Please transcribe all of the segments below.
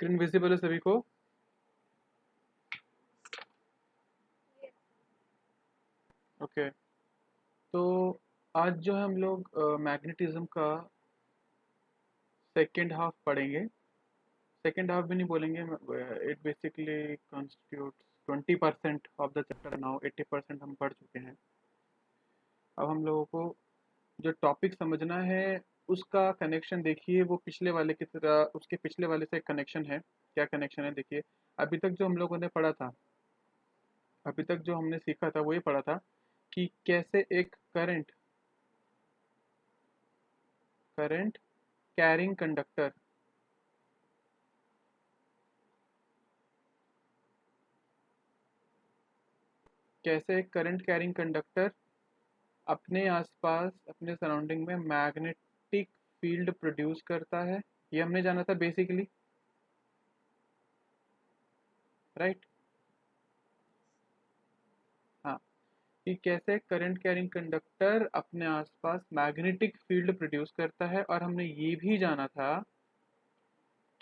Screen visible है सभी को? ओके। तो आज जो है हम लोग मैग्नेटिज्म का सेकेंड हाफ पढ़ेंगे। सेकेंड हाफ भी नहीं बोलेंगे, it basically constitutes 20% of the chapter. Now 80% हम पढ़ चुके हैं। अब हम लोगों को जो टॉपिक समझना है उसका कनेक्शन देखिए, वो पिछले वाले की तरह उसके पिछले वाले से कनेक्शन है। क्या कनेक्शन है देखिए। अभी तक जो हम लोगों ने पढ़ा था, अभी तक जो हमने सीखा था वो ये पढ़ा था कि कैसे एक करंट करंट कैरिंग कंडक्टर कैसे एक करंट कैरिंग कंडक्टर अपने आसपास अपने सराउंडिंग में मैग्नेटिक फील्ड प्रोड्यूस करता है। ये हमने जाना था बेसिकली, राइट। हाँ, कि कैसे करंट कैरिंग कंडक्टर अपने आसपास मैग्नेटिक फील्ड प्रोड्यूस करता है। और हमने ये भी जाना था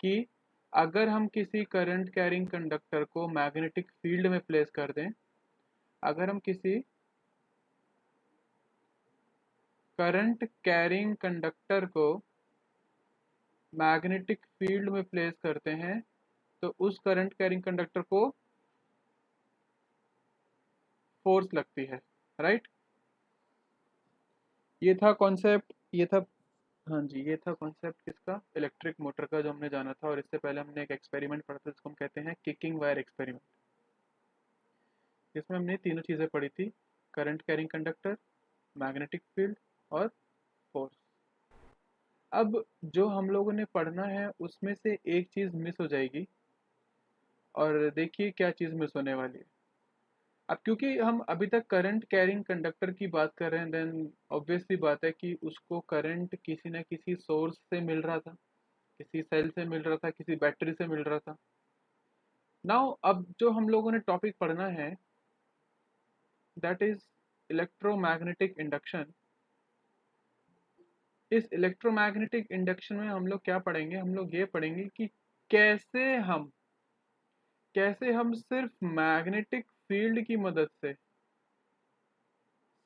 कि अगर हम किसी करंट कैरिंग कंडक्टर को मैग्नेटिक फील्ड में प्लेस कर दें, अगर हम किसी करंट कैरिंग कंडक्टर को मैग्नेटिक फील्ड में प्लेस करते हैं तो उस करंट कैरिंग कंडक्टर को फोर्स लगती है, राइट। ये था कॉन्सेप्ट, ये था। हाँ जी, ये था कॉन्सेप्ट किसका? इलेक्ट्रिक मोटर का, जो हमने जाना था। और इससे पहले हमने एक एक्सपेरिमेंट पढ़ा था जिसको हम कहते हैं किकिंग वायर एक्सपेरिमेंट। जिसमें हमने तीनों चीज़ें पढ़ी थी: current carrying conductor, magnetic field और फोर्स। अब जो हम लोगों ने पढ़ना है उसमें से एक चीज़ मिस हो जाएगी, और देखिए क्या चीज़ मिस होने वाली है। अब क्योंकि हम अभी तक करंट कैरिंग कंडक्टर की बात कर रहे हैं, देन ऑब्वियस सी बात है कि उसको करंट किसी न किसी सोर्स से मिल रहा था, किसी सेल से मिल रहा था, किसी बैटरी से मिल रहा था। नाउ अब जो हम लोगों ने टॉपिक पढ़ना है, दैट इज इलेक्ट्रोमैग्नेटिक इंडक्शन। इस इलेक्ट्रोमैग्नेटिक इंडक्शन में हम लोग क्या पढ़ेंगे? हम लोग ये पढ़ेंगे कि कैसे हम कैसे हम सिर्फ मैग्नेटिक फील्ड की मदद से,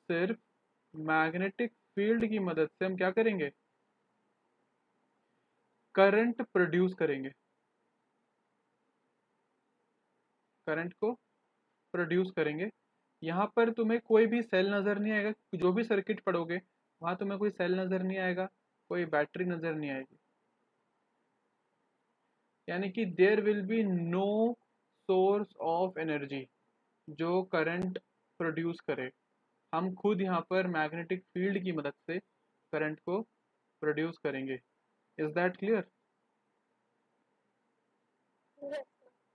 सिर्फ मैग्नेटिक फील्ड की मदद से हम क्या करेंगे? करंट प्रोड्यूस करेंगे, करंट को प्रोड्यूस करेंगे। यहाँ पर तुम्हें कोई भी सेल नज़र नहीं आएगा। जो भी सर्किट पढ़ोगे वहाँ तुम्हें कोई सेल नज़र नहीं आएगा, कोई बैटरी नज़र नहीं आएगी। यानी कि there will be no source of energy जो करंट प्रोड्यूस करे। हम खुद यहाँ पर मैग्नेटिक फील्ड की मदद से करंट को प्रोड्यूस करेंगे। Is that clear?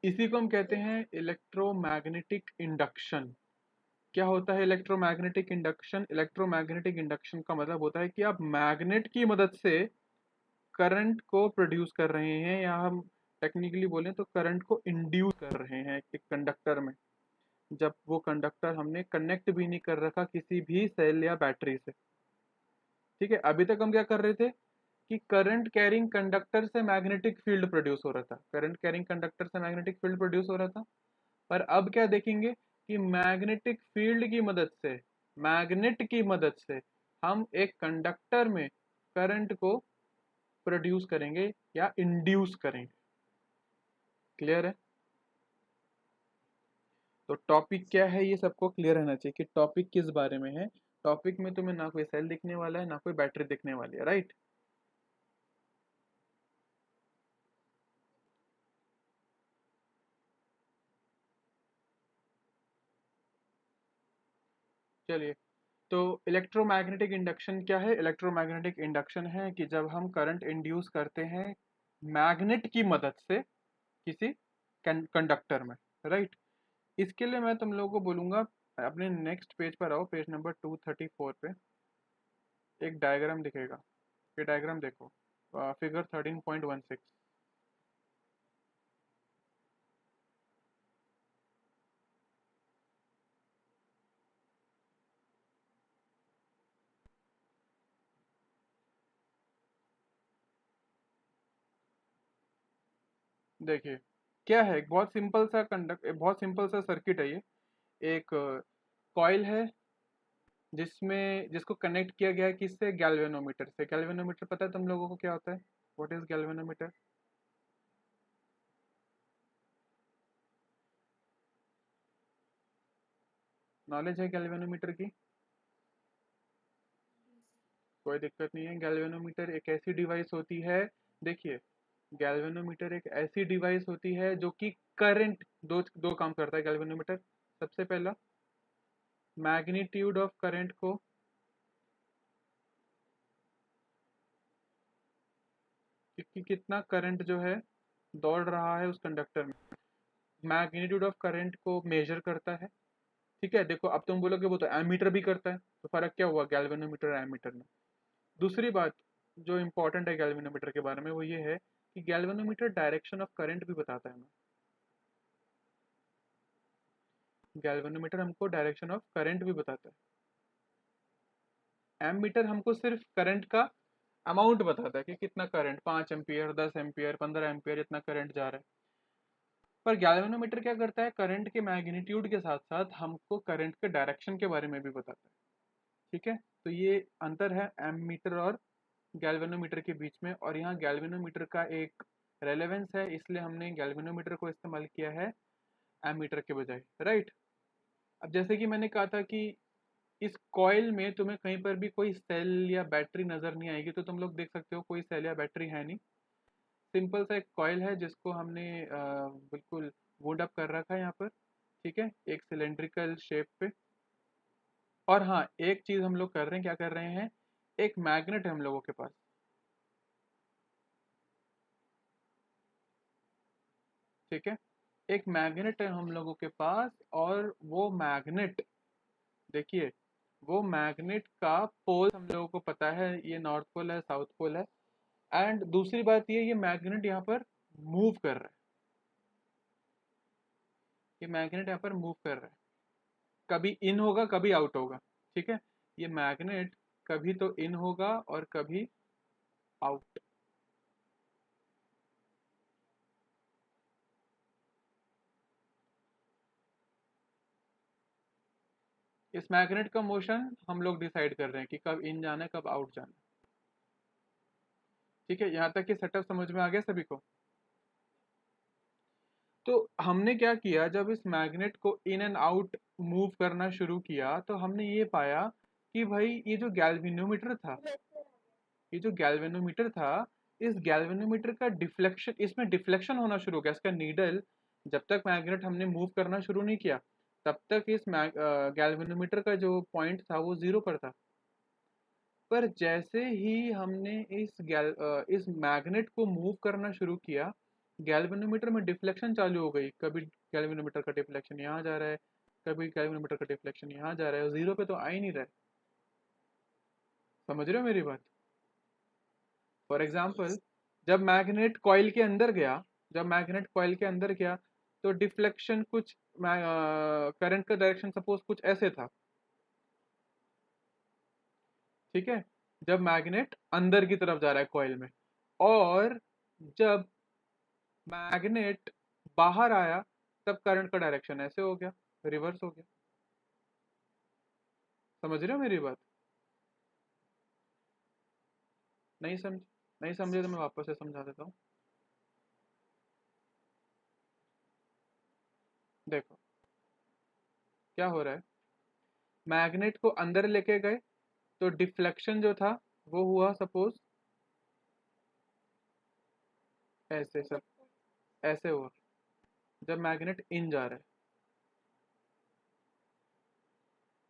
इसी को हम कहते हैं इलेक्ट्रोमैग्नेटिक इंडक्शन। क्या होता है इलेक्ट्रोमैग्नेटिक इंडक्शन? इलेक्ट्रोमैग्नेटिक इंडक्शन का मतलब होता है कि आप मैग्नेट की मदद से करंट को प्रोड्यूस कर रहे हैं, या हम टेक्निकली बोलें तो करंट को इंड्यूस कर रहे हैं एक कंडक्टर में, जब वो कंडक्टर हमने कनेक्ट भी नहीं कर रखा किसी भी सेल या बैटरी से। ठीक है, अभी तक हम क्या कर रहे थे कि करंट कैरिंग कंडक्टर से मैग्नेटिक फील्ड प्रोड्यूस हो रहा था, करंट कैरिंग कंडक्टर से मैग्नेटिक फील्ड प्रोड्यूस हो रहा था। पर अब क्या देखेंगे कि मैग्नेटिक फील्ड की मदद से, मैग्नेट की मदद से हम एक कंडक्टर में करंट को प्रोड्यूस करेंगे या इंड्यूस करेंगे। क्लियर है? तो टॉपिक क्या है ये सबको क्लियर रहना चाहिए कि टॉपिक किस बारे में है। टॉपिक में तुम्हें ना कोई सेल दिखने वाला है, ना कोई बैटरी दिखने वाली है, राइट। चलिए, तो इलेक्ट्रोमैग्नेटिक इंडक्शन क्या है? इलेक्ट्रोमैग्नेटिक इंडक्शन है कि जब हम करंट इंड्यूस करते हैं मैग्नेट की मदद से किसी कंडक्टर में, राइट। इसके लिए मैं तुम लोगों को बोलूंगा, अपने नेक्स्ट पेज पर आओ, पेज नंबर 234 पे एक डायग्राम दिखेगा। ये डायग्राम देखो, फिगर 13.16। देखिए क्या है, एक बहुत सिंपल सा बहुत सिंपल सा सर्किट है ये। एक कॉइल है जिसको कनेक्ट किया गया है किससे, गैल्वेनोमीटर से। गैल्वेनोमीटर पता है तुम लोगों को क्या होता है? What is galvanometer? नॉलेज है गैल्वेनोमीटर की? कोई दिक्कत नहीं है। गैल्वेनोमीटर एक ऐसी डिवाइस होती है, देखिए, गैल्वेनोमीटर एक ऐसी डिवाइस होती है जो कि करंट, दो दो काम करता है गैल्वेनोमीटर। सबसे पहला, मैग्नीट्यूड ऑफ करंट को, कि कितना करंट जो है दौड़ रहा है उस कंडक्टर में, मैग्नीट्यूड ऑफ करंट को मेजर करता है। ठीक है, देखो अब तुम बोलोगे वो तो एमीटर भी करता है, तो फर्क क्या हुआ गैल्वेनोमीटर और एमीटर में? दूसरी बात जो इंपॉर्टेंट है गैल्वेनोमीटर के बारे में वो ये है कि गैल्वेनोमीटर डायरेक्शन ऑफ करंट भी बताता है हमें। गैल्वेनोमीटर हमको डायरेक्शन ऑफ करंट भी बताता है। एमीटर हमको सिर्फ करंट का अमाउंट बताता है कि कितना करंट, 5 एम्पियर, 10 एम्पियर, 15 एम्पियर, इतना करंट जा रहा है। पर गैल्वेनोमीटर क्या करता है, करंट के मैग्नीट्यूड के साथ साथ हमको करंट के डायरेक्शन के बारे में भी बताता है। ठीक है, तो ये अंतर है एमीटर और गैल्वेनोमीटर के बीच में। और यहाँ गैल्वेनोमीटर का एक रेलेवेंस है, इसलिए हमने गैल्वेनोमीटर को इस्तेमाल किया है एमीटर के बजाय, राइट। अब जैसे कि मैंने कहा था कि इस कॉइल में तुम्हें कहीं पर भी कोई सेल या बैटरी नजर नहीं आएगी, तो तुम लोग देख सकते हो कोई सेल या बैटरी है नहीं। सिंपल सा एक कॉइल है जिसको हमने बिल्कुल वुड अप कर रखा है यहाँ पर। ठीक है, एक सिलेंड्रिकल शेप पे। और हाँ, एक चीज हम लोग कर रहे हैं, क्या कर रहे हैं, एक मैग्नेट है हम लोगों के पास। ठीक है, एक मैग्नेट है हम लोगों के पास, और वो मैग्नेट, देखिए, वो मैग्नेट का पोल हम लोगों को पता है, ये नॉर्थ पोल है, साउथ पोल है। एंड दूसरी बात ये मैग्नेट यहाँ पर मूव कर रहा है, ये मैग्नेट यहाँ पर मूव कर रहा है, कभी इन होगा कभी आउट होगा। ठीक है, ये मैग्नेट कभी तो इन होगा और कभी आउट। इस मैग्नेट का मोशन हम लोग डिसाइड कर रहे हैं कि कब इन जाना है कब आउट जाना है। ठीक है, यहाँ तक कि सेटअप समझ में आ गया सभी को? तो हमने क्या किया, जब इस मैग्नेट को इन एंड आउट मूव करना शुरू किया तो हमने ये पाया कि भाई ये जो गैल्वेनोमीटर था, ये जो गैल्वेनोमीटर था, इस गैल्वेनोमीटर का डिफ्लेक्शन, इसमें डिफ्लेक्शन होना शुरू हो गया। इसका नीडल, जब तक मैग्नेट हमने मूव करना शुरू नहीं किया तब तक इस गैल्वेनोमीटर का जो पॉइंट था वो जीरो पर था। पर जैसे ही हमने इस मैग्नेट को मूव करना शुरू किया, गैल्वेनोमीटर में डिफ्लेक्शन चालू हो गई। कभी गैल्वेनोमीटर का डिफ्लेक्शन यहाँ जा रहा है, कभी गैल्वेनोमीटर का डिफ्लेक्शन यहाँ जा रहा है, और जीरो पे तो आ ही नहीं रहा है। समझ रहे हो मेरी बात? फॉर एग्जाम्पल, जब मैग्नेट कॉइल के अंदर गया, जब मैग्नेट कॉइल के अंदर गया तो डिफ्लेक्शन कुछ, करंट का डायरेक्शन सपोज कुछ ऐसे था। ठीक है, जब मैग्नेट अंदर की तरफ जा रहा है कॉइल में, और जब मैग्नेट बाहर आया तब करंट का डायरेक्शन ऐसे हो गया, रिवर्स हो गया। समझ रहे हो मेरी बात? नहीं समझ, नहीं समझे तो मैं वापस से समझा देता हूँ। देखो क्या हो रहा है, मैग्नेट को अंदर लेके गए तो डिफ्लेक्शन जो था वो हुआ सपोज ऐसे, सब ऐसे हुआ। जब मैग्नेट इन जा रहा है,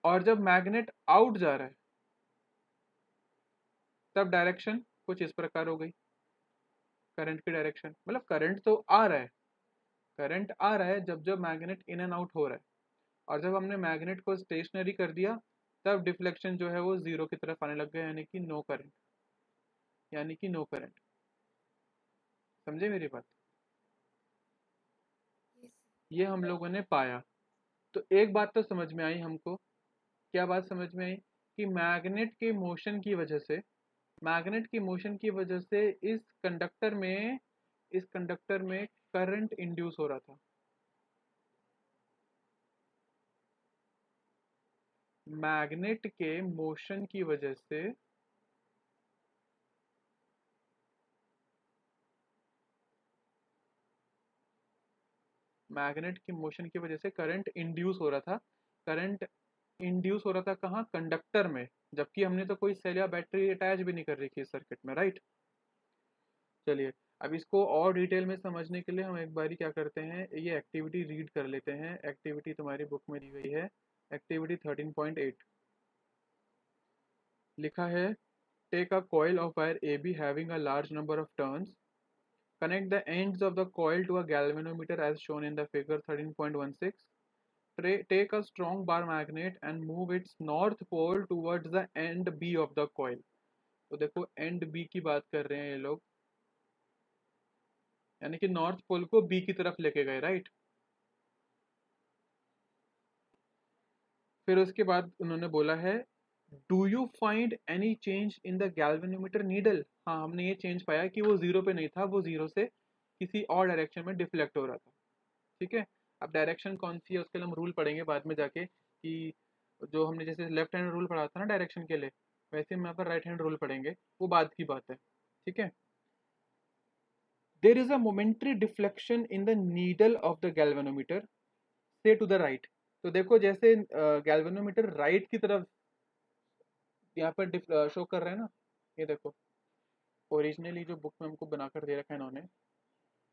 और जब मैग्नेट आउट जा रहा है तब डायरेक्शन कुछ इस प्रकार हो गई। करंट की डायरेक्शन, मतलब करंट तो आ रहा है, करंट आ रहा है जब जब मैग्नेट इन एंड आउट हो रहा है। और जब हमने मैग्नेट को स्टेशनरी कर दिया तब डिफ्लेक्शन जो है वो जीरो की तरफ आने लग गया, यानी कि नो करंट, यानी कि नो करंट। समझे मेरी बात? ये हम लोगों ने पाया। तो एक बात तो समझ में आई हमको। क्या बात समझ में आई? कि मैग्नेट के मोशन की वजह से, मैग्नेट की मोशन की वजह से इस कंडक्टर में करंट इंड्यूस हो रहा था? मैग्नेट के मोशन की वजह से मैग्नेट की मोशन की वजह से करंट इंड्यूस हो रहा था। करंट इंड्यूस हो रहा था कहाँ? कंडक्टर में। जबकि हमने तो कोई सेल या बैटरी अटैच भी नहीं कर रखी है सर्किट में, राइट? चलिए, अब इसको और डिटेल में समझने के लिए हम एक बारी क्या करते हैं, ये एक्टिविटी रीड कर लेते हैं। एक्टिविटी तुम्हारी बुक में दी गई है, एक्टिविटी 13.8। लिखा है, take a coil of wire A B having a large number of turns, connect the ends of the coil to a galvanometer as shown in the figure 13.16. Take a strong bar magnet and move its north pole towards the end B of the coil. तो देखो and B की बात कर रहे हैं ये लोग, यानी कि नॉर्थ पोल को बी की तरफ लेके गए, राइट? फिर उसके बाद उन्होंने बोला है, do you find any change in the galvanometer needle? हाँ, हमने ये चेंज पाया कि वो जीरो पे नहीं था, वो जीरो से किसी और डायरेक्शन में डिफ्लेक्ट हो रहा था। ठीक है, अब डायरेक्शन कौन सी है उसके लिए हम रूल पढ़ेंगे बाद में जाके, कि जो हमने जैसे लेफ्ट हैंड रूल पढ़ा था ना डायरेक्शन के लिए, वैसे हम यहाँ पर राइट हैंड रूल पढ़ेंगे, वो बाद की बात है। ठीक है, there is a momentary deflection in the needle of the galvanometer, से टू द राइट। तो देखो जैसे गैल्वेनोमीटर राइट की तरफ यहाँ पर शो कर रहे हैं ना, ये देखो ओरिजिनली जो बुक में हमको बनाकर दे रखा है इन्होंने,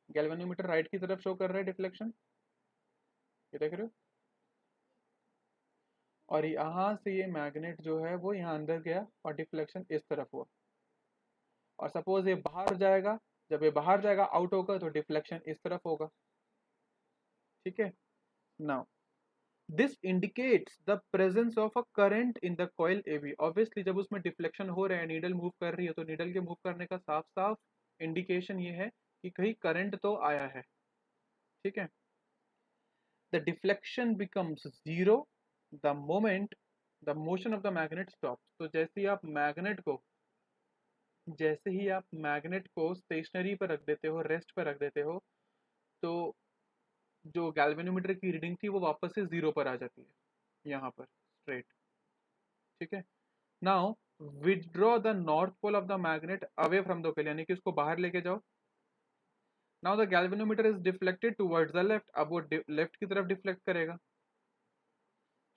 गैल्वेनोमीटर राइट की तरफ शो कर रहा है डिफ्लेक्शन, ये देख रहे हो? और यहाँ से ये मैग्नेट जो है वो यहाँ अंदर गया और डिफ्लेक्शन इस तरफ हुआ, और सपोज ये बाहर जाएगा, जब ये बाहर जाएगा आउट होगा तो डिफ्लेक्शन इस तरफ होगा। ठीक है, now this indicates the presence of a current in the coil A B. Obviously जब उसमें डिफ्लेक्शन हो रहा है, नीडल मूव कर रही है, तो नीडल के मूव करने का साफ साफ इंडिकेशन ये है कि कहीं करंट तो आया है। ठीक है, the deflection becomes zero the moment the motion of the magnet stop. तो जैसे ही आप मैग्नेट को स्टेशनरी पर रख देते हो, रेस्ट पर रख देते हो, तो जो गैल्वेनोमीटर की रीडिंग थी वो वापस से जीरो पर आ जाती है, यहाँ पर स्ट्रेट। ठीक है, now withdraw the north pole of the magnet away from the coil, यानी कि उसको बाहर लेके जाओ। Now the galvanometer is deflected towards the left, अब वो लेफ्ट की तरफ डिफ्लेक्ट करेगा,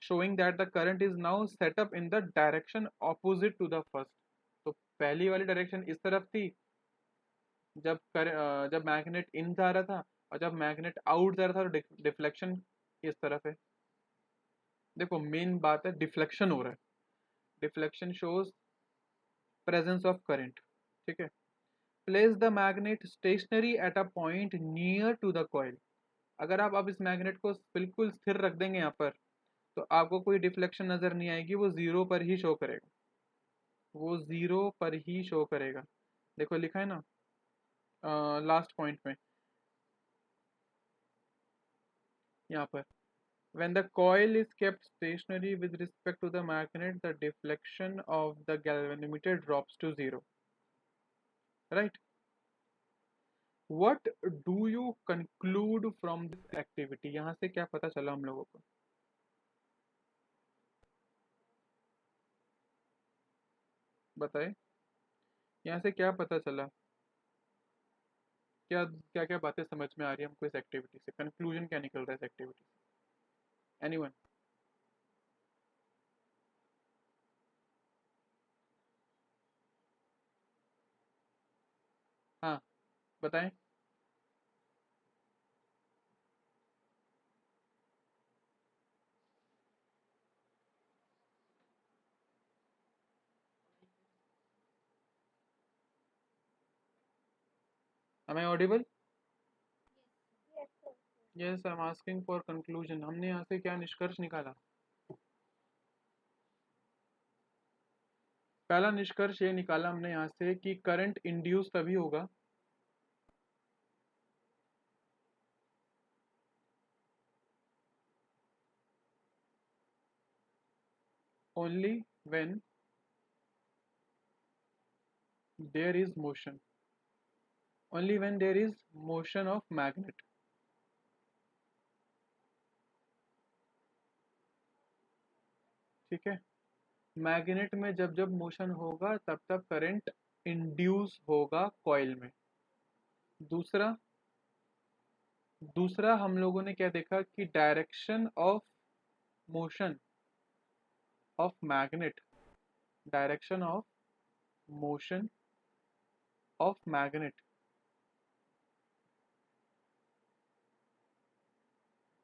showing that the current is now set up in the direction opposite to the first। तो पहली वाली डायरेक्शन इस तरफ थी जब मैग्नेट इन जा रहा था, और जब मैग्नेट आउट जा रहा था तो डिफ्लेक्शन इस तरफ है। देखो मेन बात है डिफ्लेक्शन हो रहा है, deflection shows presence of current. ठीक है, place the magnet stationary at a point near to the coil. अगर आप अब इस मैग्नेट को बिल्कुल स्थिर रख देंगे यहाँ पर, तो आपको कोई डिफ्लेक्शन नजर नहीं आएगी, वो जीरो पर ही शो करेगा, वो जीरो पर ही शो करेगा। देखो लिखा है ना लास्ट पॉइंट में यहाँ पर, when the coil is kept stationary with respect to the magnet the deflection of the galvanometer drops to zero, right? what do you conclude from this activity? यहाँ से क्या पता चला हम लोगों को? बताए, यहाँ से क्या पता चला? क्या क्या क्या बातें समझ में आ रही है हमको इस एक्टिविटी से? कंक्लूजन क्या निकल रहा है इस एक्टिविटी से? एनीवन? हाँ, बताएं। am I audible? Yes, I am asking for conclusion. हमने यहाँ से क्या निष्कर्ष निकाला? पहला निष्कर्ष ये निकाला हमने यहाँ से कि करंट इंड्यूस तभी होगा only when there is motion. Only when there is motion of magnet. ठीक है, मैग्नेट में जब जब मोशन होगा तब तब करंट इंड्यूस होगा कॉइल में। दूसरा दूसरा हम लोगों ने क्या देखा कि direction of motion of magnet, direction of motion of magnet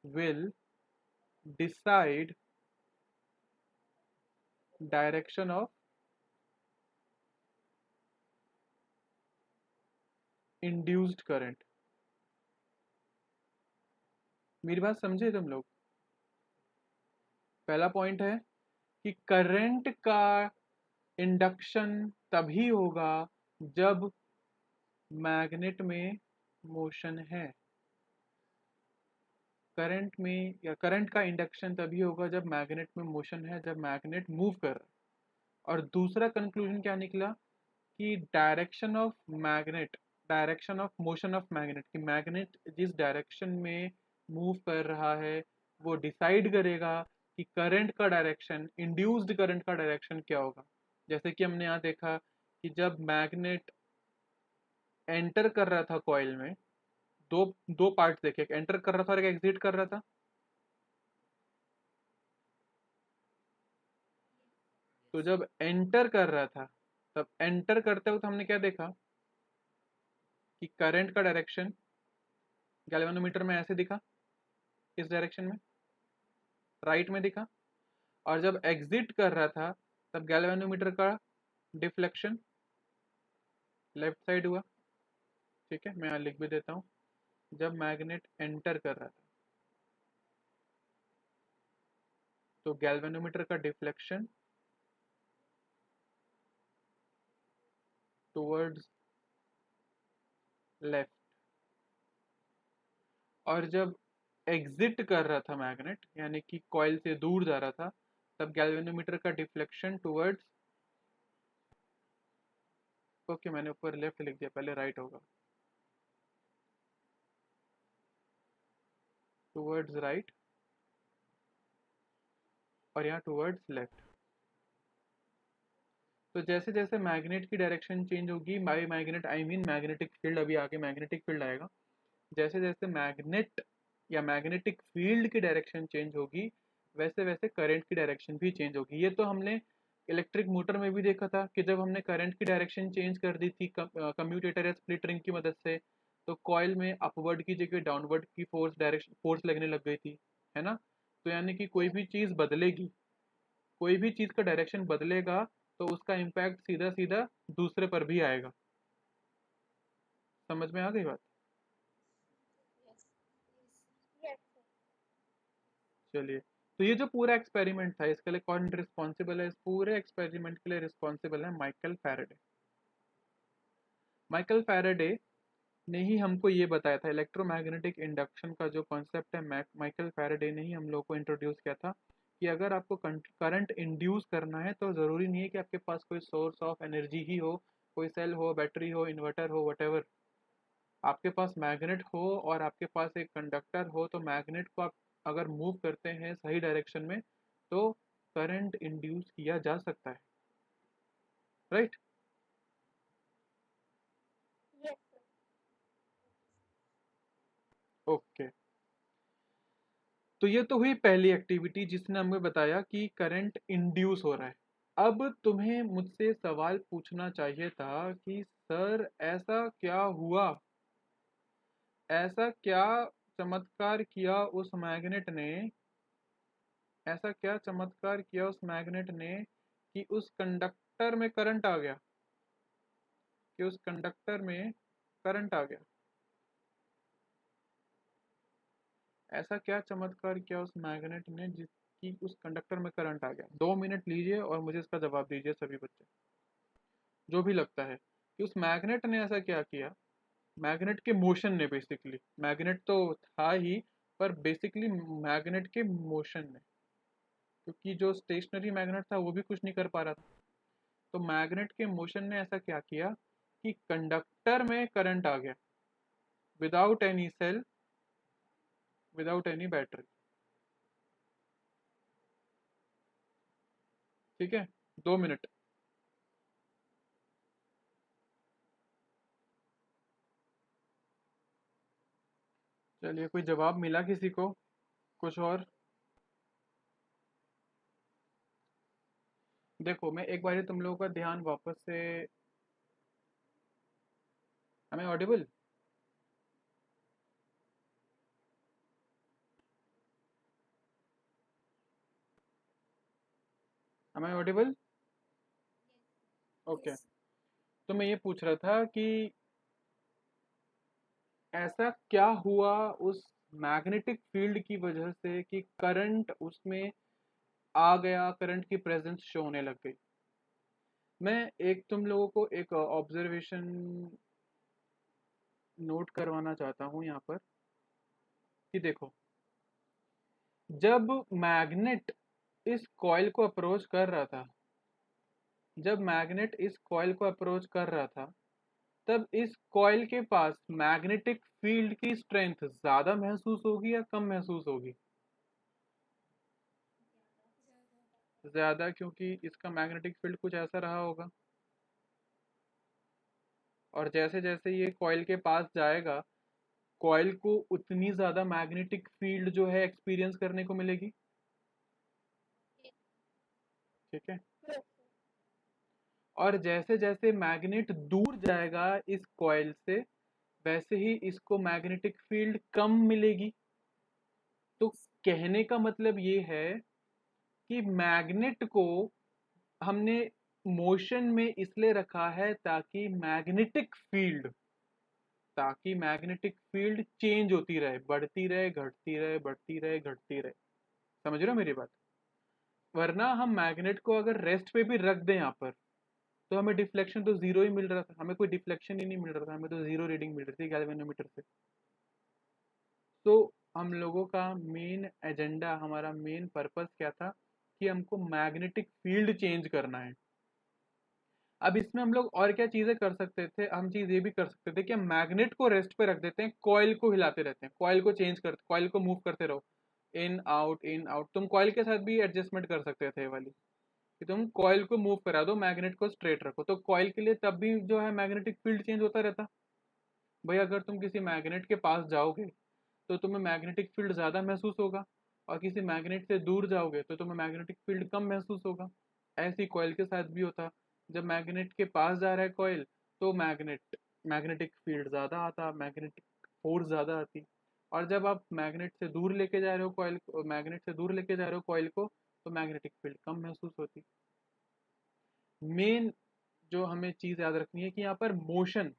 will decide direction of induced current। मेरी बात समझे तुम लोग? पहला पॉइंट है कि करंट का इंडक्शन तभी होगा जब मैग्नेट में मोशन है। करंट में या करंट का इंडक्शन तभी होगा जब मैग्नेट में मोशन है, जब मैग्नेट मूव कर रहा है। और दूसरा कंक्लूजन क्या निकला कि direction of magnet, direction of motion of magnet, कि मैग्नेट जिस डायरेक्शन में मूव कर रहा है वो डिसाइड करेगा कि करंट का डायरेक्शन, इंड्यूस्ड करंट का डायरेक्शन क्या होगा। जैसे कि हमने यहाँ देखा कि जब मैग्नेट एंटर कर रहा था कॉइल में, दो दो पार्ट देखे, एक एंटर कर रहा था और एक एग्जिट कर रहा था। तो जब एंटर कर रहा था, तब एंटर करते वक्त हमने क्या देखा कि करंट का डायरेक्शन गैल्वेनोमीटर में ऐसे दिखा, इस डायरेक्शन में, राइट में दिखा। और जब एग्जिट कर रहा था तब गैल्वेनोमीटर का डिफ्लेक्शन लेफ्ट साइड हुआ। ठीक है, मैं यहाँ लिख भी देता हूँ। जब मैग्नेट एंटर कर रहा था तो गैल्वेनोमीटर का डिफ्लेक्शन टुवर्ड्स लेफ्ट। और जब एग्जिट कर रहा था मैग्नेट, यानी कि कॉइल से दूर जा रहा था, तब गैल्वेनोमीटर का डिफ्लेक्शन टुवर्ड्स, ओके मैंने ऊपर लेफ्ट लिख दिया, पहले राइट होगा, टुवर्ड्स राइट, और यहाँ टुवर्ड्स लेफ्ट। तो जैसे जैसे मैग्नेट की डायरेक्शन चेंज होगी, by magnet I mean magnetic field, अभी आगे मैग्नेटिक फील्ड आएगा। जैसे जैसे मैग्नेट या मैग्नेटिक फील्ड की डायरेक्शन चेंज होगी, वैसे वैसे करंट की डायरेक्शन भी चेंज होगी। ये तो हमने इलेक्ट्रिक मोटर में भी देखा था कि जब हमने करंट की डायरेक्शन चेंज कर दी थी कम्यूटेटर या स्प्लिट रिंग की मदद से, तो कॉइल में अपवर्ड की जगह डाउनवर्ड की फोर्स लगने लग गई थी, है ना। तो यानी कि कोई भी चीज़ बदलेगी, कोई भी चीज़ का डायरेक्शन बदलेगा तो उसका इम्पैक्ट सीधा सीधा दूसरे पर भी आएगा। समझ में आ गई बात? चलिए, तो ये जो पूरा एक्सपेरिमेंट था, इसके लिए कौन रिस्पॉन्सिबल है? इस पूरे एक्सपेरिमेंट के लिए रिस्पॉन्सिबल है माइकल फैराडे। माइकल फैराडे ने ही हमको ये बताया था, इलेक्ट्रोमैग्नेटिक इंडक्शन का जो कॉन्सेप्ट है, माइकल फैराडे ने ही हम लोग को इंट्रोड्यूस किया था कि अगर आपको करंट इंड्यूस करना है तो ज़रूरी नहीं है कि आपके पास कोई सोर्स ऑफ एनर्जी ही हो, कोई सेल हो, बैटरी हो, इन्वर्टर हो, वटेवर। आपके पास मैग्नेट हो और आपके पास एक कंडक्टर हो, तो मैग्नेट को आप अगर मूव करते हैं सही डायरेक्शन में तो करंट इंड्यूस किया जा सकता है, राइट? ओके, तो ये तो हुई पहली एक्टिविटी जिसने हमें बताया कि करंट इंड्यूस हो रहा है। अब तुम्हें मुझसे सवाल पूछना चाहिए था कि सर ऐसा क्या हुआ, ऐसा क्या चमत्कार किया उस मैग्नेट ने, ऐसा क्या चमत्कार किया उस मैग्नेट ने कि उस कंडक्टर में करंट आ गया, कि उस कंडक्टर में करंट आ गया। ऐसा क्या चमत्कार किया उस मैग्नेट ने जिसकी उस कंडक्टर में करंट आ गया? 2 मिनट लीजिए और मुझे इसका जवाब दीजिए सभी बच्चे, जो भी लगता है कि उस मैग्नेट ने ऐसा क्या किया। मैग्नेट के मोशन ने, बेसिकली मैग्नेट तो था ही, पर बेसिकली मैग्नेट के मोशन ने, क्योंकि जो स्टेशनरी मैग्नेट था वो भी कुछ नहीं कर पा रहा था। तो मैग्नेट के मोशन ने ऐसा क्या किया कि कंडक्टर में करंट आ गया without any cell, without any battery. ठीक है, 2 मिनट। चलिए, कोई जवाब मिला किसी को? कुछ और? देखो, मैं एक बार तुम लोगों का ध्यान वापस से, हमें ऑडिबल? हमें ऑडिबल? ओके। तो मैं ये पूछ रहा था कि ऐसा क्या हुआ उस मैग्नेटिक फील्ड की वजह से कि करंट उसमें आ गया, करंट की प्रेजेंस शो होने लग गई। मैं एक तुम लोगों को एक ऑब्जर्वेशन नोट करवाना चाहता हूँ यहाँ पर कि देखो, जब मैग्नेट इस कॉइल को अप्रोच कर रहा था, जब मैग्नेट इस कॉइल को अप्रोच कर रहा था, तब इस कॉइल के पास मैग्नेटिक फील्ड की स्ट्रेंथ ज्यादा महसूस होगी या कम महसूस होगी? ज्यादा, क्योंकि इसका मैग्नेटिक फील्ड कुछ ऐसा रहा होगा। और जैसे जैसे ये कॉइल के पास जाएगा, कॉइल को उतनी ज्यादा मैग्नेटिक फील्ड जो है एक्सपीरियंस करने को मिलेगी। ठीक है। और जैसे जैसे मैग्नेट दूर जाएगा इस कॉइल से, वैसे ही इसको मैग्नेटिक फील्ड कम मिलेगी। तो कहने का मतलब ये है कि मैग्नेट को हमने मोशन में इसलिए रखा है ताकि मैग्नेटिक फील्ड चेंज होती रहे, बढ़ती रहे, घटती रहे, बढ़ती रहे, घटती रहे। समझ रहे हो मेरी बात? वरना हम मैग्नेट को अगर रेस्ट पे भी रख दें यहाँ पर, तो हमें डिफ्लेक्शन तो जीरो ही मिल रहा था, हमें कोई डिफ्लेक्शन ही नहीं मिल रहा था, हमें तो जीरो रीडिंग मिल रही थी गैल्वेनोमीटर से। तो हम लोगों का मेन एजेंडा, हमारा मेन पर्पस क्या था कि हमको मैग्नेटिक फील्ड चेंज करना है। अब इसमें हम लोग और क्या चीजें कर सकते थे? हम चीज ये भी कर सकते थे कि हम मैग्नेट को रेस्ट पे रख देते हैं, कॉइल को हिलाते रहते हैं, कॉइल को चेंज करते, कॉइल को मूव करते रहो, इन आउट इन आउट। तुम कॉइल के साथ भी एडजस्टमेंट कर सकते थे ये वाली, कि तुम कॉइल को मूव करा दो, मैग्नेट को स्ट्रेट रखो, तो कॉइल के लिए तब भी जो है मैग्नेटिक फील्ड चेंज होता रहता। भाई अगर तुम किसी मैग्नेट के पास जाओगे तो तुम्हें मैग्नेटिक फील्ड ज़्यादा महसूस होगा, और किसी मैग्नेट से दूर जाओगे तो तुम्हें मैग्नेटिक फील्ड कम महसूस होगा। ऐसे ही कॉइल के साथ भी होता। जब मैग्नेट के पास जा रहा है कॉइल, तो मैग्नेटिक फील्ड ज़्यादा आता, मैग्नेटिक फोर्स ज़्यादा आती। और जब आप मैग्नेट से दूर लेके जा रहे हो कॉइल को, मैग्नेट से दूर लेके जा रहे हो कॉइल को, तो मैग्नेटिक फील्ड कम महसूस होती। मेन जो हमें चीज़ याद रखनी है कि यहाँ पर मोशन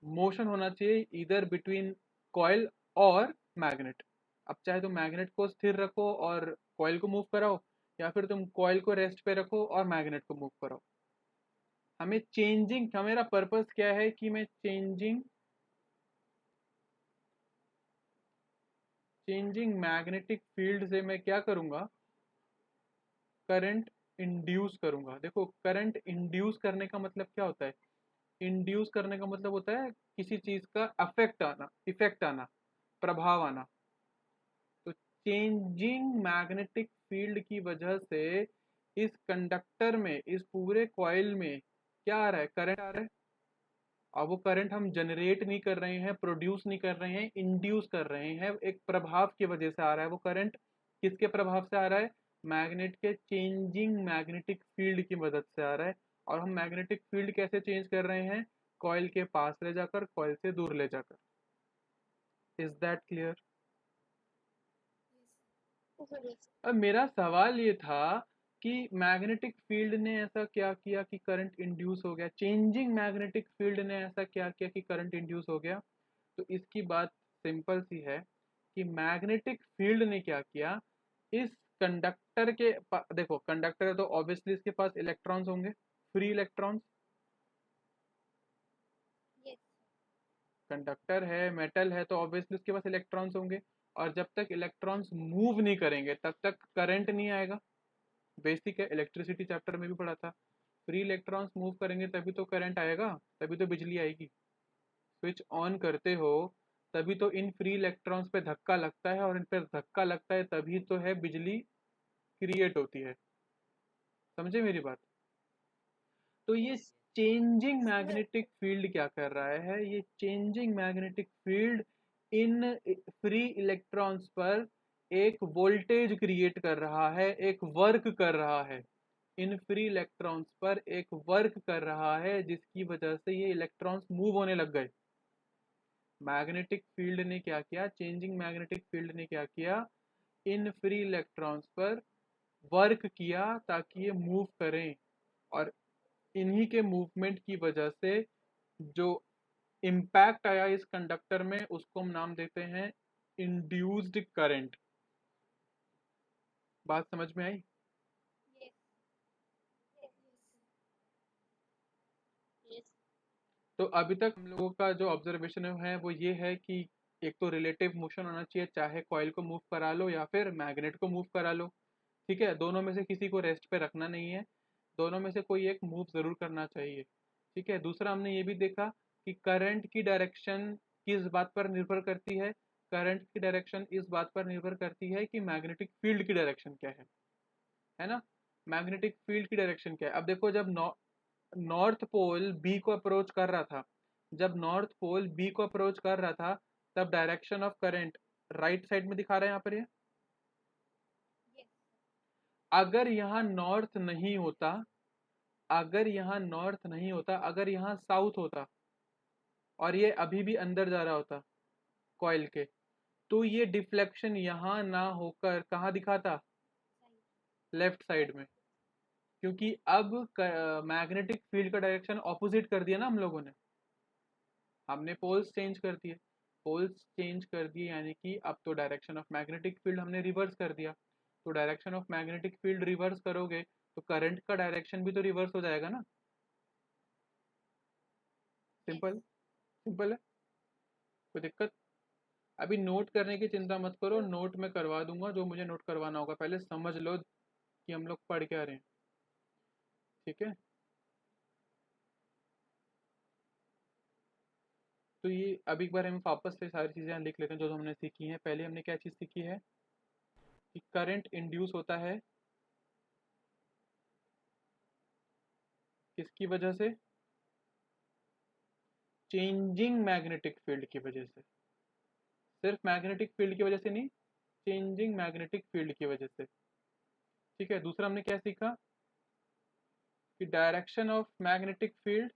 मोशन होना चाहिए इधर बिटवीन कॉइल और मैग्नेट। अब चाहे तुम मैग्नेट को स्थिर रखो और कॉइल को मूव कराओ, या फिर तुम कॉइल को रेस्ट पे रखो और मैग्नेट को मूव कराओ। हमें चेंजिंग का मेरा पर्पस क्या है कि मैं चेंजिंग मैग्नेटिक फील्ड से मैं क्या करूंगा? करंट इंड्यूस करूंगा। देखो, करंट इंड्यूस करने का मतलब क्या होता है? इंड्यूस करने का मतलब होता है किसी चीज का अफेक्ट आना, इफेक्ट आना, प्रभाव आना। तो चेंजिंग मैग्नेटिक फील्ड की वजह से इस कंडक्टर में, इस पूरे कॉइल में क्या आ रहा है? करंट आ रहा है। और वो करंट हम जनरेट नहीं कर रहे हैं, प्रोड्यूस नहीं कर रहे हैं, इंड्यूस कर रहे हैं, एक प्रभाव की वजह से आ रहा है वो करंट। किसके प्रभाव से आ रहा है? मैग्नेट के चेंजिंग मैग्नेटिक फील्ड की मदद से आ रहा है। और हम मैग्नेटिक फील्ड कैसे चेंज कर रहे हैं? कॉइल के पास ले जाकर, कॉइल से दूर ले जाकर। Is that clear? अब मेरा सवाल ये था कि मैग्नेटिक फील्ड ने ऐसा क्या किया कि करंट इंड्यूस हो गया, चेंजिंग मैग्नेटिक फील्ड ने ऐसा क्या किया कि करंट इंड्यूस हो गया? तो इसकी बात सिंपल सी है कि मैग्नेटिक फील्ड ने क्या किया, इस कंडक्टर के देखो, कंडक्टर है तो ऑब्वियसली इसके पास इलेक्ट्रॉन्स होंगे, फ्री इलेक्ट्रॉन्स। कंडक्टर है, मेटल है, तो ऑब्वियसली उसके पास इलेक्ट्रॉन्स होंगे। और जब तक इलेक्ट्रॉन्स मूव नहीं करेंगे तब तक करंट नहीं आएगा। बेसिक है, इलेक्ट्रिसिटी चैप्टर में भी पढ़ा था। फ्री इलेक्ट्रॉन्स मूव करेंगे तभी तो करंट आएगा, तभी तो बिजली आएगी। स्विच ऑन करते हो तभी तो इन फ्री इलेक्ट्रॉन्स पे धक्का लगता है, और इन पर धक्का लगता है तभी तो है बिजली क्रिएट होती है। समझे मेरी बात? तो ये चेंजिंग मैग्नेटिक फील्ड क्या कर रहा है, ये changing magnetic field in free electrons पर एक वोल्टेज क्रिएट कर रहा है, एक वर्क कर रहा है। इन फ्री इलेक्ट्रॉन्स पर एक वर्क कर रहा है जिसकी वजह से ये इलेक्ट्रॉन्स मूव होने लग गए। मैग्नेटिक फील्ड ने क्या किया, चेंजिंग मैग्नेटिक फील्ड ने क्या किया, इन फ्री इलेक्ट्रॉन्स पर वर्क किया ताकि ये मूव करें, और इन्हीं के मूवमेंट की वजह से जो इम्पैक्ट आया इस कंडक्टर में उसको हम नाम देते हैं इंड्यूस्ड करंट। बात समझ में आई? तो अभी तक हम लोगों का जो ऑब्जर्वेशन है वो ये है कि एक तो रिलेटिव मोशन होना चाहिए, चाहे कॉइल को मूव करा लो या फिर मैग्नेट को मूव करा लो। ठीक है, दोनों में से किसी को रेस्ट पे रखना नहीं है, दोनों में से कोई एक मूव जरूर करना चाहिए। ठीक है, दूसरा हमने ये भी देखा कि करंट की डायरेक्शन किस बात पर निर्भर करती है, करंट की डायरेक्शन इस बात पर निर्भर करती है कि मैग्नेटिक फील्ड की डायरेक्शन क्या है ना? मैग्नेटिक फील्ड की डायरेक्शन क्या है? अब देखो, जब नॉर्थ पोल बी को अप्रोच कर रहा था, जब नॉर्थ पोल बी को अप्रोच कर रहा था तब direction of current right side में दिखा रहा है यहाँ पर ये। अगर यहाँ नॉर्थ नहीं होता, अगर यहाँ नॉर्थ नहीं होता, अगर यहाँ साउथ होता और ये अभी भी अंदर जा रहा होता कॉइल के, तो ये डिफ्लेक्शन यहाँ ना होकर कहाँ दिखाता, लेफ्ट साइड में। क्योंकि अब मैग्नेटिक फील्ड का डायरेक्शन ऑपोजिट कर दिया ना हम लोगों ने, हमने पोल्स चेंज कर दिए, पोल्स चेंज कर दिए यानी कि अब तो डायरेक्शन ऑफ मैग्नेटिक फील्ड हमने रिवर्स कर दिया। तो direction of magnetic field reverse करोगे तो करंट का डायरेक्शन भी तो रिवर्स हो जाएगा ना। सिंपल, सिंपल है, कोई दिक्कत? अभी नोट करने की चिंता मत करो, नोट में करवा दूंगा जो मुझे नोट करवाना होगा, पहले समझ लो कि हम लोग पढ़ क्या रहे हैं। ठीक है, तो ये अभी एक बार हम वापस से सारी चीज़ें लिख लेते हैं जो हमने सीखी हैं। पहले हमने क्या चीज़ सीखी है कि करंट इंड्यूस होता है किसकी वजह से, चेंजिंग मैग्नेटिक फील्ड की वजह से। सिर्फ मैग्नेटिक फील्ड की वजह से नहीं, चेंजिंग मैग्नेटिक फील्ड की वजह से। ठीक है, दूसरा हमने क्या सीखा कि direction of magnetic field,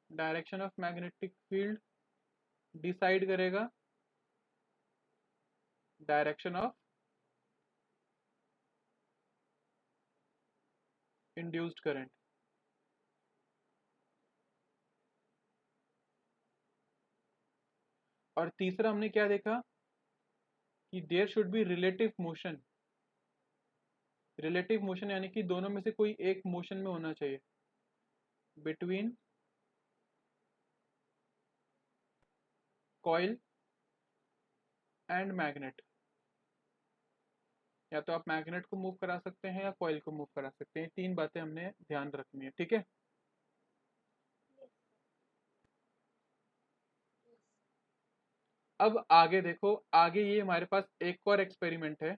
direction of magnetic field decide करेगा डायरेक्शन ऑफ इंड्यूस्ड करंट। और तीसरा हमने क्या देखा कि there should be relative motion, relative motion यानी कि दोनों में से कोई एक मोशन में होना चाहिए बिटवीन कॉइल एंड मैग्नेट। या तो आप मैग्नेट को मूव करा सकते हैं या कॉइल को मूव करा सकते हैं, तीन बातें हमने ध्यान रखनी है। ठीक है, अब आगे देखो, आगे ये हमारे पास एक और एक्सपेरिमेंट है।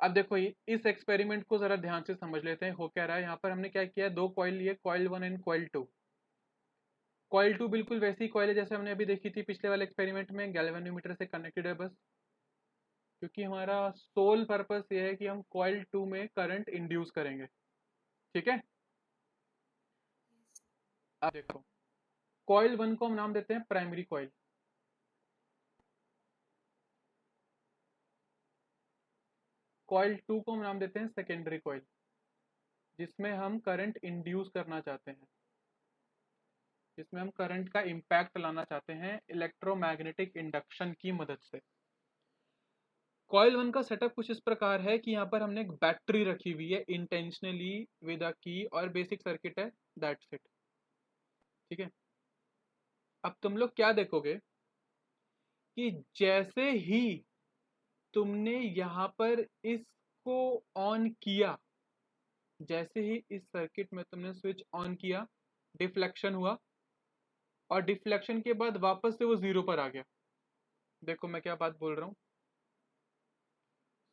अब देखो इस एक्सपेरिमेंट को जरा ध्यान से समझ लेते हैं, हो क्या रहा है यहाँ पर। हमने क्या किया, दो कॉइल लिए, कॉइल 1 एंड कॉइल 2। कॉइल 2 बिल्कुल वैसी कॉइल है जैसे हमने अभी देखी थी पिछले वाले एक्सपेरिमेंट में, गैल्वेनोमीटर से कनेक्टेड है बस। क्योंकि हमारा सोल पर्पस ये है कि हम कॉइल 2 में करंट इंड्यूस करेंगे। ठीक है, अब देखो, कॉइल 1 को हम नाम देते हैं प्राइमरी कॉइल, कॉइल 2 को हम नाम देते हैं सेकेंडरी कॉइल, जिसमें हम करंट इंड्यूस करना चाहते हैं। जिसमें हम करंट का इम्पैक्ट लाना चाहते हैं इलेक्ट्रोमैग्नेटिक इंडक्शन की मदद से। कॉइल वन का सेटअप कुछ इस प्रकार है कि यहाँ पर हमने एक बैटरी रखी हुई है इंटेंशनली विद अ की, और बेसिक सर्किट है, दैट्स इट। ठीक है, अब तुम लोग क्या देखोगे कि जैसे ही तुमने यहाँ पर इसको ऑन किया, जैसे ही इस सर्किट में तुमने स्विच ऑन किया, डिफ्लेक्शन हुआ, और डिफ्लेक्शन के बाद वापस से वो जीरो पर आ गया। देखो मैं क्या बात बोल रहा हूँ,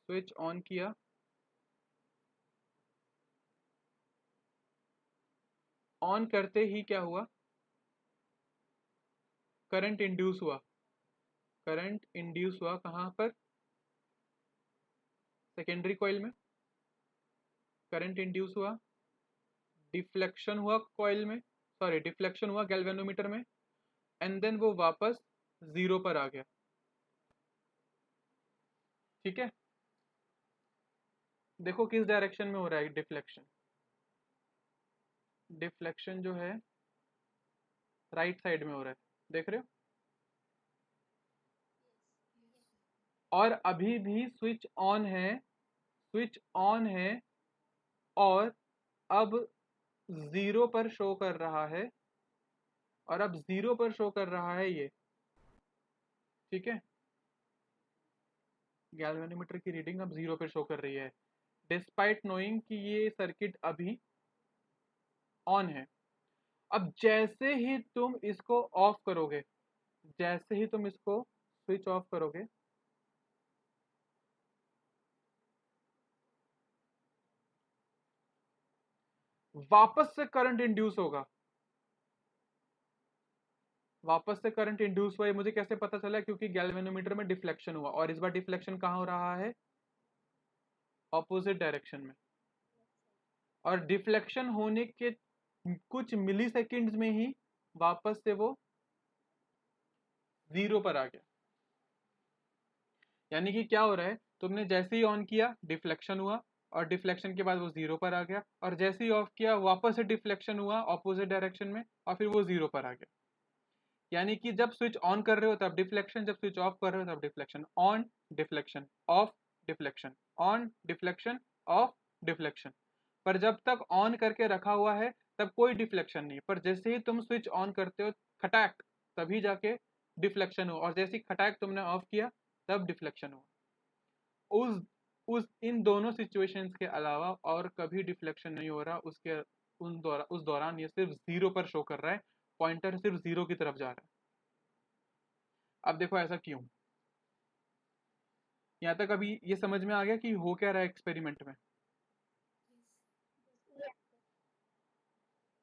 स्विच ऑन किया, ऑन करते ही क्या हुआ, करंट इंड्यूस हुआ। करंट इंड्यूस हुआ कहाँ पर, सेकेंडरी कॉइल में करंट इंड्यूस हुआ, डिफ्लेक्शन हुआ कॉइल में, सॉरी डिफ्लेक्शन हुआ गैल्वेनोमीटर में, एंड देन वो वापस जीरो पर आ गया। ठीक है, देखो किस डायरेक्शन में हो रहा है डिफ्लेक्शन। डिफ्लेक्शन जो है राइट साइड में हो रहा है, देख रहे हो। और अभी भी स्विच ऑन है, स्विच ऑन है, और अब जीरो पर शो कर रहा है, और अब जीरो पर शो कर रहा है ये। ठीक है, गैल्वेनोमीटर की रीडिंग अब जीरो पे शो कर रही है, डिस्पाइट नोइंग कि ये सर्किट अभी ऑन है। अब जैसे ही तुम इसको ऑफ करोगे, जैसे ही तुम इसको स्विच ऑफ करोगे, वापस से करंट इंड्यूस होगा। वापस से करंट इंड्यूस हुआ, ये मुझे कैसे पता चला, क्योंकि गैल्वेनोमीटर में डिफ्लेक्शन हुआ, और इस बार डिफ्लेक्शन कहाँ हो रहा है, ऑपोजिट डायरेक्शन में। और डिफ्लेक्शन होने के कुछ मिली सेकेंड्स में ही वापस से वो जीरो पर आ गया। यानी कि क्या हो रहा है, तुमने जैसे ही ऑन किया डिफ्लेक्शन हुआ, और डिफ्लेक्शन के बाद वो जीरो पर आ गया, और जैसे ही ऑफ किया वापस से डिफ्लेक्शन हुआ ऑपोजिट डायरेक्शन में, और फिर वो जीरो पर आ गया। यानी कि जब स्विच ऑन कर रहे हो तब डिफ्लेक्शन, जब स्विच ऑफ कर रहे हो तब deflection, on deflection of deflection, on deflection of deflection. पर जब तक ऑन करके रखा हुआ है तब कोई डिफ्लेक्शन नहीं, पर जैसे ही तुम स्विच ऑन करते हो खटैक, तभी जाके डिफ्लेक्शन हुआ, और जैसे ही खटैक तुमने ऑफ किया तब डिफ्लेक्शन हुआ। उस इन दोनों सिचुएशंस के अलावा और कभी डिफ्लेक्शन नहीं हो रहा, उसके उस दौरान ये सिर्फ जीरो पर शो कर रहा है, पॉइंटर सिर्फ जीरो की तरफ जा रहा है। अब देखो ऐसा क्यों, यहाँ तक अभी ये समझ में आ गया कि हो क्या रहा है एक्सपेरिमेंट में।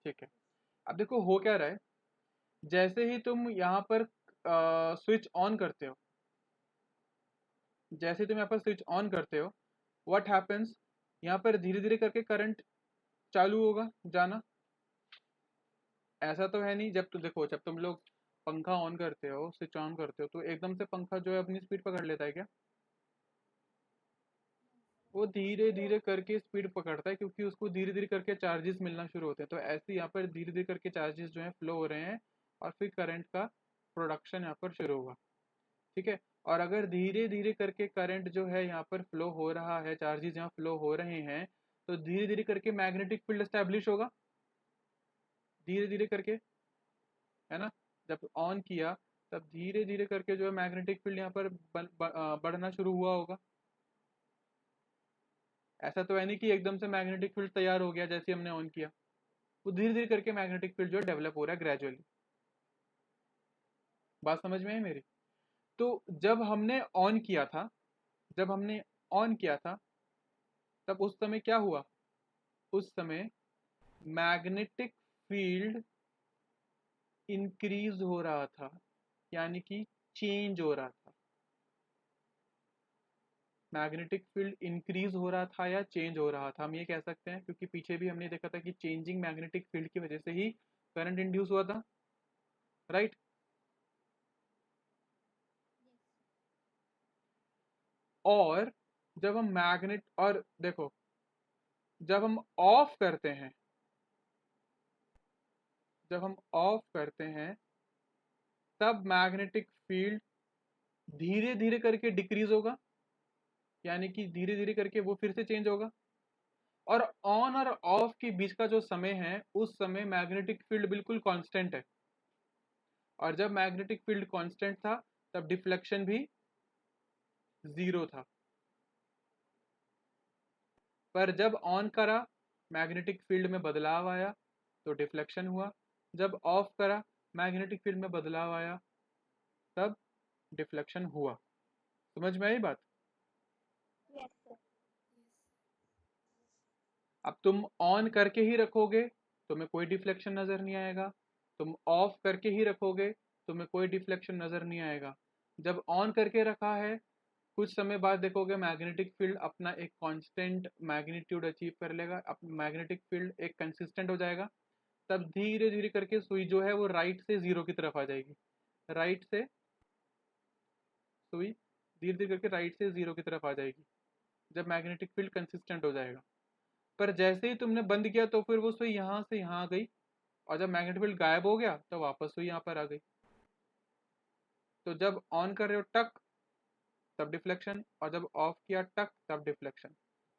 ठीक है, अब देखो हो क्या रहा है, जैसे ही तुम यहाँ पर स्विच ऑन करते हो, जैसे ही तुम यहाँ पर स्विच ऑन करते हो, व्हाट हैपेंस, यहाँ पर धीरे धीरे करके करंट चालू होगा जाना। ऐसा तो है नहीं, जब तुम देखो, जब तुम लोग पंखा ऑन करते हो, स्विच ऑन करते हो, तो एकदम से पंखा जो है अपनी स्पीड पकड़ लेता है क्या, वो धीरे धीरे करके स्पीड पकड़ता है, क्योंकि उसको धीरे धीरे करके चार्जेस मिलना शुरू होते हैं। तो ऐसे यहाँ पर धीरे धीरे करके चार्जेस जो है फ्लो हो रहे हैं, और फिर करंट का प्रोडक्शन यहाँ पर शुरू होगा। ठीक है, और अगर धीरे धीरे करके करंट जो है यहाँ पर फ्लो हो रहा है, चार्जेस यहाँ फ्लो हो रहे हैं, तो धीरे धीरे करके मैग्नेटिक फील्ड स्टैब्लिश होगा, धीरे धीरे करके, है ना। जब ऑन किया तब धीरे धीरे करके जो है मैग्नेटिक फील्ड यहाँ पर बढ़ना शुरू हुआ होगा। ऐसा तो है नहीं कि एकदम से मैग्नेटिक फील्ड तैयार हो गया जैसे हमने ऑन किया, वो धीरे धीरे करके मैग्नेटिक फील्ड जो है डेवलप हो रहा है ग्रेजुअली। बात समझ में है मेरी। तो जब हमने ऑन किया था, जब हमने ऑन किया था तब उस समय क्या हुआ, उस समय मैग्नेटिक फील्ड इंक्रीज हो रहा था, यानी कि चेंज हो रहा था। मैग्नेटिक फील्ड इंक्रीज हो रहा था या चेंज हो रहा था, हम ये कह सकते हैं, क्योंकि पीछे भी हमने देखा था कि चेंजिंग मैग्नेटिक फील्ड की वजह से ही करंट इंड्यूस हुआ था, राइट। और जब हम मैग्नेट, और देखो जब हम ऑफ करते हैं, जब हम ऑफ करते हैं तब मैग्नेटिक फील्ड धीरे धीरे करके डिक्रीज होगा, यानी कि धीरे धीरे करके वो फिर से चेंज होगा। और ऑन और ऑफ के बीच का जो समय है उस समय मैग्नेटिक फील्ड बिल्कुल कांस्टेंट है। और जब मैग्नेटिक फील्ड कांस्टेंट था तब डिफ्लेक्शन भी जीरो था। पर जब ऑन करा मैग्नेटिक फील्ड में बदलाव आया तो डिफ्लेक्शन हुआ। जब ऑफ करा मैग्नेटिक फील्ड में बदलाव आया तब डिफ्लेक्शन हुआ। समझ में आई बात? Yes sir. अब तुम ऑन करके ही रखोगे तुम्हें कोई डिफ्लेक्शन नजर नहीं आएगा, तुम ऑफ करके ही रखोगे तुम्हें कोई डिफ्लेक्शन नजर नहीं आएगा। जब ऑन करके रखा है कुछ समय बाद देखोगे मैग्नेटिक फील्ड अपना एक कांस्टेंट मैग्नीट्यूड अचीव कर लेगा, मैग्नेटिक फील्ड एक कंसिस्टेंट हो जाएगा। तब धीरे धीरे करके सुई जो है वो राइट से जीरो की तरफ आ जाएगी। राइट से सुई धीरे धीरे करके राइट से जीरो की तरफ आ जाएगी जब मैग्नेटिक फील्ड कंसिस्टेंट हो जाएगा। पर जैसे ही तुमने बंद किया तो फिर वो सुई यहाँ से यहाँ आ गई, और जब मैग्नेटिक फील्ड गायब हो गया तो वापस सुई यहाँ पर आ गई। तो जब ऑन कर रहे हो टक तब डिफ्लेक्शन, और जब ऑफ किया टक तब डिफ्लेक्शन।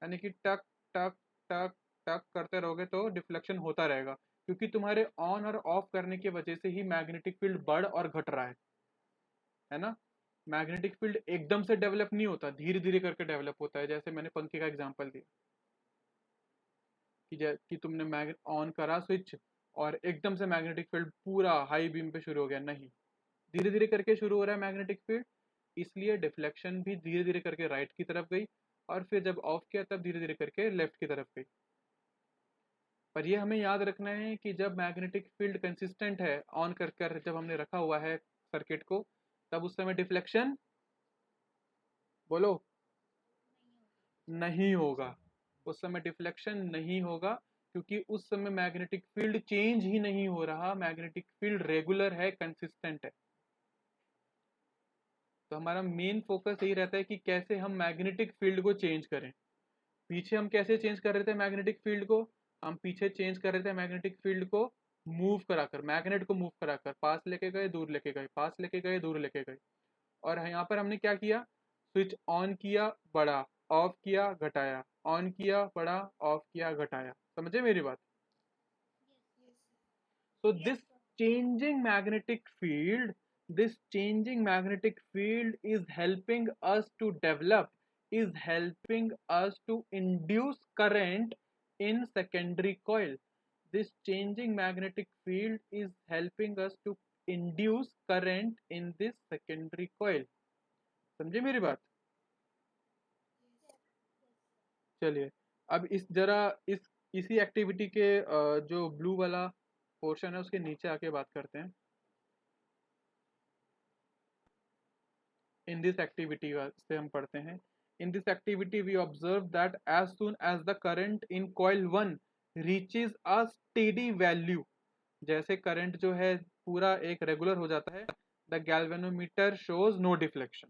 यानी कि टक टक टक टक करते रहोगे तो डिफ्लेक्शन होता रहेगा, क्योंकि तुम्हारे ऑन और ऑफ करने की वजह से ही मैग्नेटिक फील्ड बढ़ और घट रहा है ना। मैग्नेटिक फील्ड एकदम से डेवलप नहीं होता, धीरे धीरे करके डेवलप होता है। जैसे मैंने पंखे का एग्जांपल दिया कि तुमने मैग्नेट ऑन करा स्विच और एकदम से मैग्नेटिक फील्ड पूरा हाई बीम पे शुरू हो गया, नहीं, धीरे धीरे करके शुरू हो रहा है मैग्नेटिक फील्ड। इसलिए डिफ्लेक्शन भी धीरे धीरे करके राइट की तरफ गई, और फिर जब ऑफ किया तब धीरे धीरे करके लेफ्ट की तरफ गई। पर ये हमें याद रखना है कि जब मैग्नेटिक फील्ड कंसिस्टेंट है ऑन कर कर जब हमने रखा हुआ है सर्किट को, तब उस समय डिफ्लेक्शन बोलो नहीं होगा। उस समय डिफ्लेक्शन नहीं होगा, क्योंकि उस समय मैग्नेटिक फील्ड चेंज ही नहीं हो रहा, मैग्नेटिक फील्ड रेगुलर है, कंसिस्टेंट है। तो हमारा मेन फोकस यही रहता है कि कैसे हम मैग्नेटिक फील्ड को चेंज करें। पीछे हम कैसे चेंज कर रहे थे मैग्नेटिक फील्ड को? हम पीछे चेंज कर रहे थे मैग्नेटिक फील्ड को मूव कराकर, मैग्नेट को मूव कराकर, पास लेके गए दूर लेके गए, पास लेके गए दूर लेके गए। और यहाँ पर हमने क्या किया? स्विच ऑन किया बढ़ा, ऑफ किया घटाया, ऑन किया बढ़ा, ऑफ किया घटाया। समझे मेरी बात? So yes sir. this changing magnetic field is helping us to develop, is helping us to induce current in secondary coil. This changing magnetic field is helping us to induce current in this secondary coil. समझे मेरी बात? चलिए, अब इसी activity के जो blue वाला portion है उसके नीचे आके बात करते हैं। इन दिस एक्टिविटी से हम पढ़ते हैं, in this activity we observe that as soon as the current in coil 1 reaches a steady value, जैसे करंट जो है पूरा एक रेगुलर हो जाता है, the galvanometer shows no deflection.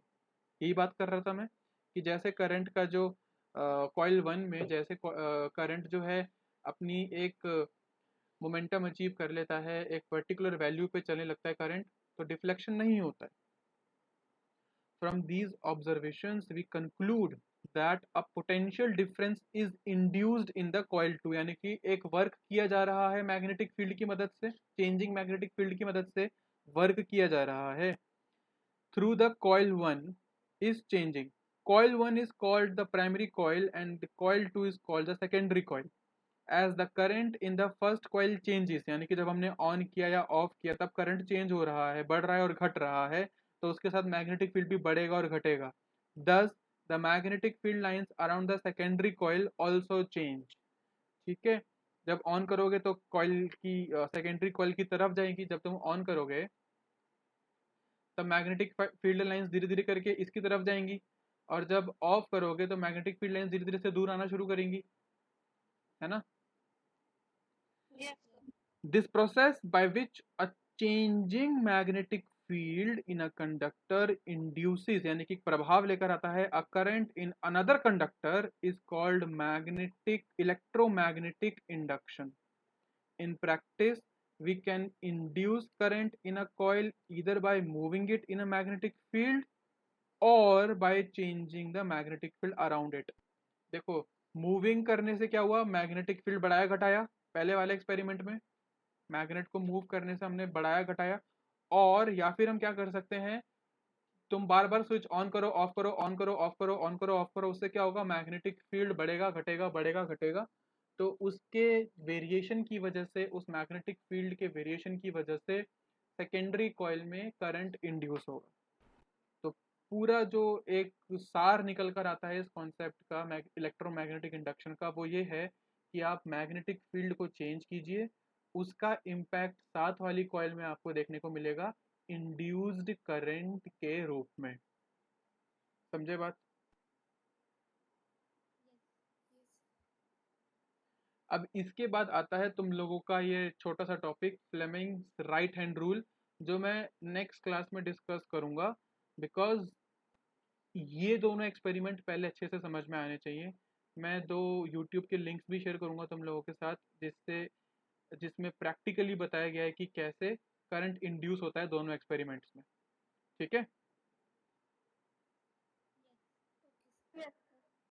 यही बात कर रहा था मैं कि जैसे करंट का जो कॉइल 1 में जैसे करंट जो है अपनी एक मोमेंटम अचीव कर लेता है, एक पर्टिकुलर वैल्यू पे चलने लगता है करंट, तो डिफ्लेक्शन नहीं होता है। From these observations, we conclude that a potential difference is induced in the coil 2, यानी कि एक वर्क किया जा रहा है मैग्नेटिक फील्ड की मदद से, चेंजिंग मैग्नेटिक फील्ड की मदद से वर्क किया जा रहा है through the coil 1 is changing. Coil 1 is called the primary coil and the coil 2 is called the secondary coil. As the current in the first coil changes, यानी कि जब हमने ऑन किया या ऑफ किया तब करंट चेंज हो रहा है, बढ़ रहा है और घट रहा है, तो उसके साथ मैग्नेटिक फील्ड भी बढ़ेगा और घटेगा। Thus the magnetic field lines around the secondary coil also change. ठीक है, जब ऑन करोगे तो कॉइल की सेकेंडरी कॉइल की तरफ जाएगी, जब तुम ऑन करोगे तब मैग्नेटिक फील्ड लाइंस धीरे धीरे करके इसकी तरफ जाएंगी, और जब ऑफ करोगे तो मैग्नेटिक फील्ड लाइंस धीरे धीरे से दूर आना शुरू करेंगी, है ना। Yes sir. This process by which a changing magnetic field in a conductor induces, यानी कि प्रभाव लेकर आता है, a current in another conductor is called magnetic electromagnetic induction. In practice we can induce current in a coil either by moving it in a magnetic field or by changing the magnetic field around it. देखो, moving करने से क्या हुआ, magnetic field बढ़ाया घटाया, पहले वाले experiment में मैग्नेट को मूव करने से हमने बढ़ाया घटाया। और या फिर हम क्या कर सकते हैं, तुम बार बार स्विच ऑन करो ऑफ करो ऑन करो ऑफ करो ऑन करो ऑफ करो, उससे क्या होगा, मैग्नेटिक फील्ड बढ़ेगा घटेगा बढ़ेगा घटेगा। तो उसके वेरिएशन की वजह से, उस मैग्नेटिक फील्ड के वेरिएशन की वजह से सेकेंडरी कॉइल में करंट इंड्यूस होगा। तो पूरा जो एक सार निकल कर आता है इस कॉन्सेप्ट का इलेक्ट्रोमैग्नेटिक इंडक्शन का, वो ये है कि आप मैग्नेटिक फील्ड को चेंज कीजिए, उसका इम्पैक्ट साथ वाली कॉइल में आपको देखने को मिलेगा इंड्यूस्ड करंट के रूप में। समझे बात? अब इसके बाद आता है तुम लोगों का ये छोटा सा topic, Fleming's right hand rule, जो मैं नेक्स्ट क्लास में डिस्कस करूंगा। बिकॉज ये दोनों एक्सपेरिमेंट पहले अच्छे से समझ में आने चाहिए। मैं दो यूट्यूब के लिंक्स भी शेयर करूंगा तुम लोगों के साथ, जिसमें प्रैक्टिकली बताया गया है कि कैसे करंट इंड्यूस होता है दोनों एक्सपेरिमेंट्स में। ठीक है?